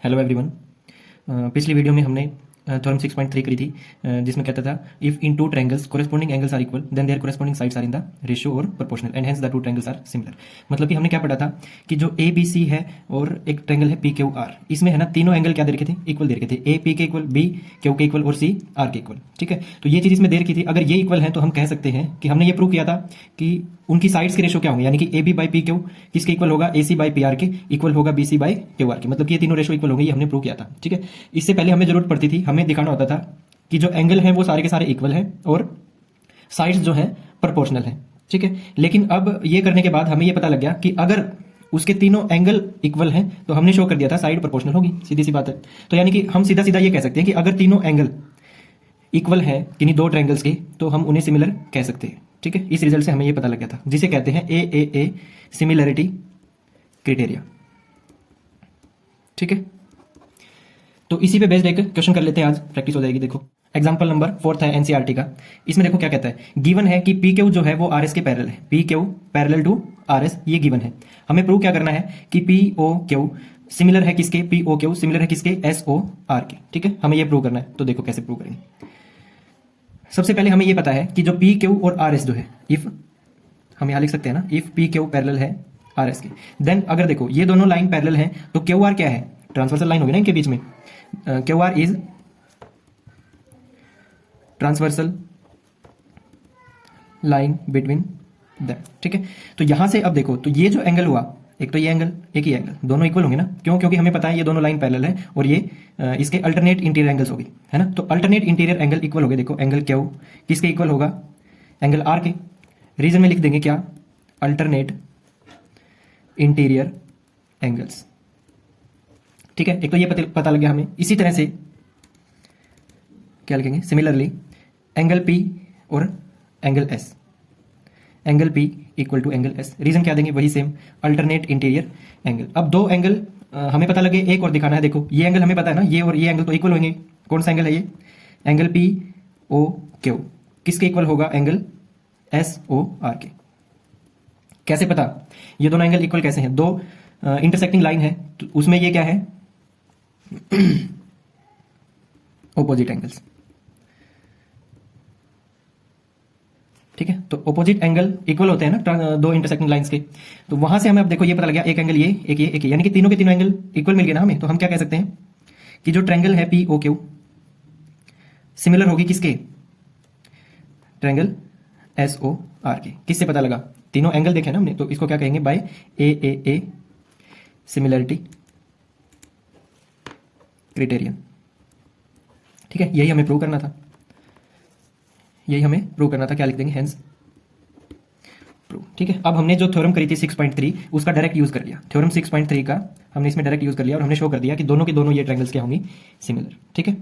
Hello everyone. पिछली video में हमने थ्योरम 6.3 करी थी, जिसमें कहता था if in two triangles corresponding angles are equal then their corresponding sides are in the ratio और proportional and hence the two triangles are similar. मतलब कि हमने क्या पढ़ा था कि जो ए बी सी है और एक ट्रायंगल है पी क्यू आर, इसमें है ना तीनों एंगल क्या दे रखे थे, इक्वल दे रखे थे। ए पी के इक्वल, बी क्यू के इक्वल और सी आर के इक्वल। ठीक है, तो ये चीज इसमें दे रखी थी। अगर ये इक्वल है तो हम कह सकते हैं कि हमने ये प्रूव किया था कि उनकी साइड्स के रेशियो क्या होंगे, यानी कि A B by P Q किसके इक्वल होगा, A C by P R के इक्वल होगा B C by Q R के। मतलब कि ये तीनों रेशियो इक्वल होंगे, ये हमने प्रूव किया था। ठीक है, इससे पहले हमें जरूरत पड़ती थी, हमें दिखाना होता था कि जो एंगल है वो सारे के सारे इक्वल हैं और साइड्स जो है प्रोपोर्शनल है। ठीक है, लेकिन अब ये करने के बाद हमें ये पता लग गया कि अगर उसके तीनों एंगल इक्वल हैं तो हमने शो कर दिया था साइड प्रोपोर्शनल होगी, सीधी सी बात है। तो यानी कि हम सीधा सीधा ये कह सकते हैं कि अगर तीनों एंगल इक्वल है किन्हीं दो ट्रायंगल्स के तो हम उन्हें सिमिलर कह सकते हैं। ठीक है, इस रिजल्ट से हमें ये पता लग गया था, जिसे कहते हैं ए सिमिलरिटी क्राइटेरिया। ठीक है, तो इसी पे बेस्ड एक क्वेश्चन कर लेते हैं, आज प्रैक्टिस हो जाएगी। देखो एग्जांपल नंबर 4 है एनसीईआरटी का। इसमें देखो क्या कहता है, गिवन है कि पी क्यू जो है वो आर एस के पैरेलल है, P Q parallel to R S, ये गिवन है। हमें प्रूव क्या करना है कि पी ओ क्यू सिमिलर है किसके, पी ओ क्यू सिमिलर है किसके, एस ओ आर के। ठीक है, हमें ये प्रूव करना है। तो देखो कैसे प्रूव करेंगे। सबसे पहले हमें ये पता है कि जो पी क्यू और आर एस जो है, इफ हम यहां लिख सकते हैं ना, इफ पी क्यू पैरेलल है आर एस के, देन अगर देखो ये दोनों लाइन पैरेलल है तो क्यू आर क्या है, ट्रांसवर्सल लाइन होगी ना इनके बीच में। Q R is transversal line between them. ठीक है, तो यहां से अब देखो, तो ये जो एंगल हुआ, एक तो ये एंगल, एक ही एंगल, दोनों इक्वल होंगे ना। क्यों? क्योंकि हमें पता है ये दोनों लाइन पैरेलल है और ये इसके अल्टरनेट इंटीरियर एंगल्स होगी, है ना। तो अल्टरनेट इंटीरियर एंगल इक्वल हो गए। देखो एंगल क्यू किसके इक्वल होगा, एंगल आर के। रीजन में लिख देंगे क्या, अल्टरनेट इंटीरियर एंगल्स। ठीक है, एक तो ये पता लग गया हमें। इसी तरह से क्या लिखेंगे, सिमिलरली एंगल पी और angle S, angle P equal to angle S. Reason क्या देंगे, वही सेम, अल्टरनेट इंटीरियर एंगल। अब दो एंगल हमें पता लगे, एक और दिखाना है। देखो ये एंगल हमें पता है ना, ये और ये एंगल तो इक्वल होंगे। कौन सा एंगल है ये, एंगल पी ओ क्यू किसके इक्वल होगा, एंगल एस ओ आर के। कैसे पता, ये दोनों एंगल इक्वल कैसे हैं, दो इंटरसेक्टिंग लाइन है तो उसमें ये क्या है, ओपोजिट एंगल्स। ठीक है, तो ओपोजिट एंगल इक्वल होते हैं ना दो इंटरसेक्टिंग लाइंस के। तो वहां से हमें अब देखो ये पता लग गया, एक एंगल ये, एक ये, एक ये, यानी कि तीनों के तीनों एंगल इक्वल मिल गए ना हमें। तो हम क्या कह सकते हैं कि जो ट्रायंगल है पी ओ क्यू सिमिलर होगी किसके, ट्रायंगल एस ओ आर के। किससे पता लगा, तीनों एंगल देखे ना हमने, तो इसको क्या कहेंगे, बाय ए सिमिलरिटी क्राइटेरियन। ठीक है, यही हमें प्रूव करना था, यही हमें प्रूव करना था। क्या लिख देंगे, हेंस प्रूव। ठीक है, अब हमने जो थ्योरम करी थी 6.3 उसका डायरेक्ट यूज कर लिया। थ्योरम 6.3 का हमने इसमें डायरेक्ट यूज कर लिया और हमने शो कर दिया कि दोनों के दोनों ये ट्रायंगल्स क्या होंगी, सिमिलर। ठीक है।